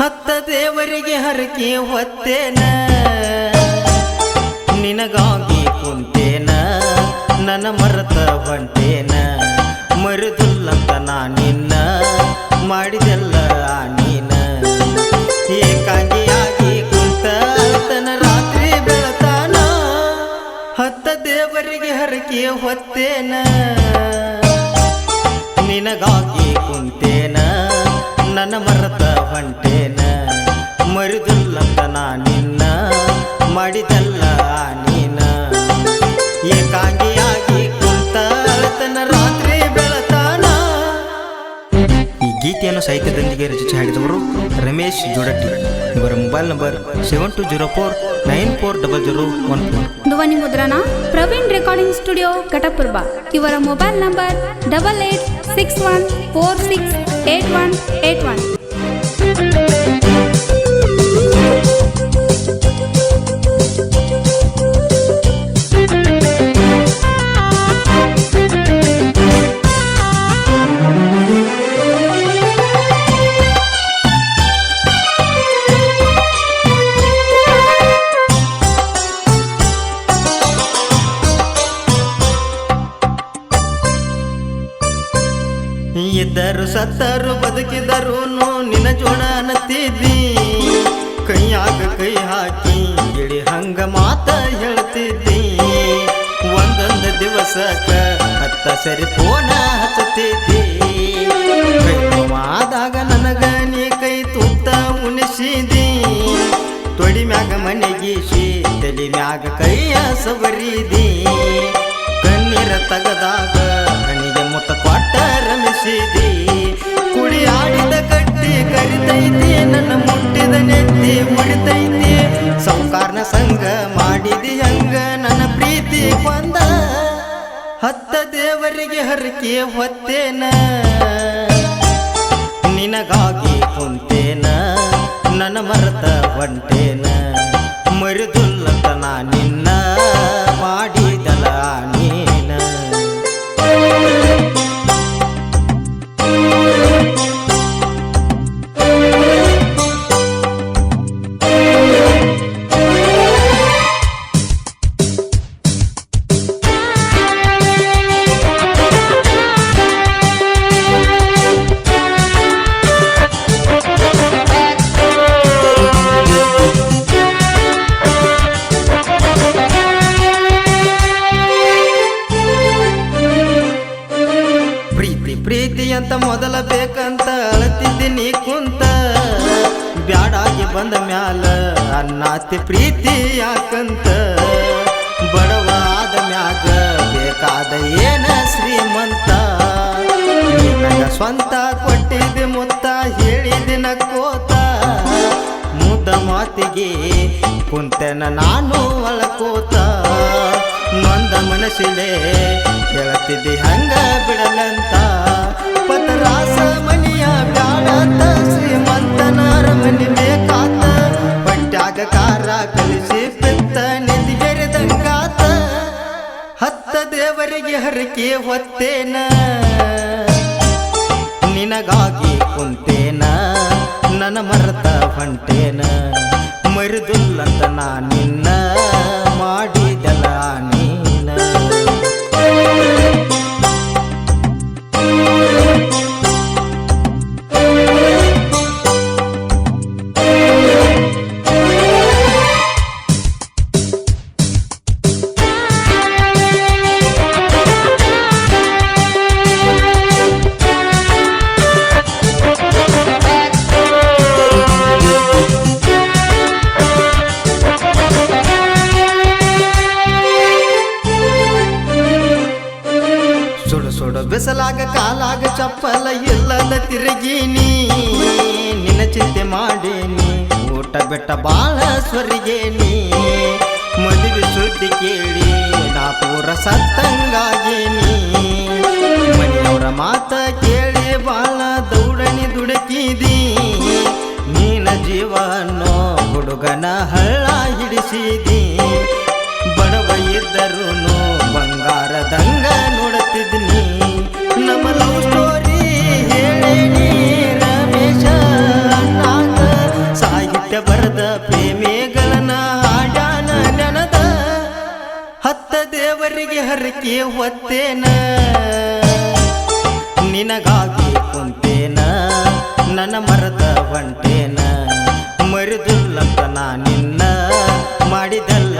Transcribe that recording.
ಹತ್ತ ದೇವರಿಗೆ ಹರಕೆ ಹೊತ್ತೇನ ನಿನಗಾಗಿ ಕುಂತೇನ ನನ್ನ ಮರೆತ ಹೊಂಟೇನ ಮರುದುಲ್ಲಂತ ನಿನ್ನ ಮಾಡಿದೆಲ್ಲ ನೀನ ಏಕಾಂಗಿಯಾಗಿ ಕುಂತ ತನ ರಾತ್ರಿ ಬೆಳತಾನ ಹತ್ತ ದೇವರಿಗೆ ಹರಕೆ ಹೊತ್ತೇನ ನಿನಗಾಗಿ ಕುಂತೇನ ನನ್ನ ಮರೆತ ಹೊಂಟೇನ ಮರುದುಲ್ಲಂತ ನಿನ್ನ ಮಾಡಿದೆಲ್ಲ ನೀನ ಏಕಾಂಗಿಯಾಗಿ ಕುಂತ ತನ ರಾತ್ರಿ ಬೆಳತಾನ. ಈ ಗೀತೆಯನ್ನು ಸಾಹಿತ್ಯದೊಂದಿಗೆ ರಚಿಸಿ ಹಾಡಿದವರು ರಮೇಶ್ ಜೋಡಟ್ಟಿ. ಇವರ ಮೊಬೈಲ್ ನಂಬರ್ 7204940014. ಧ್ವನಿ ಮುದ್ರಣ ಪ್ರವೀಣ್ ರೆಕಾರ್ಡಿಂಗ್ ಸ್ಟುಡಿಯೋ ಘಟಪುರ್ಬ. ಇವರ ಮೊಬೈಲ್ ನಂಬರ್ 8861468181. ಇದ್ದರು ಸತ್ತರು ಬದುಕಿದರು ನಿನ್ನ ಜೋಡ ಅನ್ನತ್ತಿದ್ದಿ ಕೈಯಾಗ ಕೈ ಹಾಕಿ ಗಿಳಿ ಹಂಗ ಮಾತ ಹೇಳ್ತಿದ್ದಿ ಒಂದೊಂದು ದಿವಸಕ್ಕ 10 ಸರಿ ಫೋನ ಹಚ್ಚತಿದ್ದಿ ಆದಾಗ ನನಗ ನೀ ಕೈ ತುತ್ತ ಉಣಿಸಿದಿ ತೊಡಿ ಮ್ಯಾಗ ಮನೆಗೀಸಿ ತಲೆ ಮ್ಯಾಗ ಕೈಯ ಸವರಿದಿ ಕಣ್ಣೀರ ತಗದಾಗ ಕಣಿಗೆ ಮುತ್ತ ಕೊಟ್ಟ ರಮಿಸಿದಿ ಕುಡಿ ಆಡಿದ ಕಟ್ಟಿ ಕರಿತೈತಿ ನನ್ನ ಮುಟ್ಟಿದ ನೆತ್ತಿ ಮುಡಿತೈತಿ ಸಂಕಾರನ ಸಂಗ ಮಾಡಿದಿ ಹಂಗ ನನ್ನ ಪ್ರೀತಿ ಕೊಂದ ಹತ್ತ ದೇವರಿಗೆ ಹರಕೆ ಹೊತ್ತೇನ ನಿನಗಾಗಿ ಕುಂತೇನ ನನ್ನ ಮರೆತ ಹೊಂಟೇನ ಮರುದುಲ್ಲಂತ ನಿನ್ನ ಮಾಡಿದಲ ನೀನ. ಪ್ರೀತಿ ಅಂತ ಮೊದಲ ಬೇಕಂತ ಅಳತಿದ್ದೀನಿ ಕುಂತ ಬ್ಯಾಡಾಗಿ ಬಂದ ಮ್ಯಾಲ ಅನ್ನಾತಿ ಪ್ರೀತಿ ಯಾಕಂತ ಬಡವಾದ ಮ್ಯಾಗ ಬೇಕಾದ ಏನ ಶ್ರೀಮಂತ ನಿನಗ ಸ್ವಂತ ಕೊಟ್ಟಿದ್ದೆ ಮುತ್ತ ಹೇಳಿದೆ ನಕ್ಕೋತ ಮುದ್ದ ಮಾತಿಗೆ ಕುಂತೆನ ನಾನು ಒಳಕೋತ ನೊಂದ ಮನಸ್ಸಿಲೆ ಹೇಳ್ತಿದ್ದಿ ಹಂಗ ಬಿಡಲಂತ ಪತರಾಸ ಮನಿಯ ಬ್ಯಾಡಂತ ಶ್ರೀಮಂತನಾರ ಮನಿ ಬೇಕಾತ ಪಟ್ಯಾಗ ಕಾರ ಕಲಿಸಿ ಪಿತ್ತ ನಿಂದಿಗೆರೆದಂಗಾತ ಹತ್ತ ದೇವರಿಗೆ ಹರಕೆ ಹೊತ್ತೇನ ನಿನಗಾಗಿ ಕುಂತೇನ ನನ್ನ ಮರೆತ ಹೊಂಟೇನ ಮರುದುಲ್ಲಂತ ನಿನ್ನ ಮಾಡಿದಲ ನೀನ. ಬಿಸಲಾಗ ಕಾಲಾಗ ಚಪ್ಪಲ ಇಲ್ಲದ ತಿರುಗೀನಿ ನಿನ್ನ ಚಿಂತೆ ಮಾಡೇನಿ ಊಟ ಬೆಟ್ಟ ಬಾಳ ಸ್ವರಿಗೇನಿ ಮದುವೆ ಸುದ್ದಿ ಕೇಳಿ ನಾ ಪೂರ ಸತ್ತಂಗಾಗೇನಿ ಮನೆಯವರ ಮಾತ ಕೇಳಿ ಬಾಳ ದೌಡನಿ ದುಡುಕಿದಿ ನೀನ ಜೀವನೋ ಹುಡುಗನ ಹಳ್ಳ ಹಿಡಿಸಿದಿ ಬಡವ ಇದ್ದರೂ ಬಂಗಾರದಂಗ ನೋಡುತ್ತಿದ್ನಿ ನಮ್ಮ ಲವ್ ಸ್ಟೋರಿ ಹೇಳೇನಿ ರಮೇಶ ಅಣ್ಣಾಗ ದೇವರಿಗೆ ಹರಕೆ ಹೊತ್ತೇನ ನಿನಗಾಗಿ ಕುಂತೇನ ನನ್ನ ಮರದ ಹೊಂಟೇನ ಮರಿದುಲ್ಲಂತ ನಾ ನಿನ್ನ ಮಾಡಿದಲ್ಲ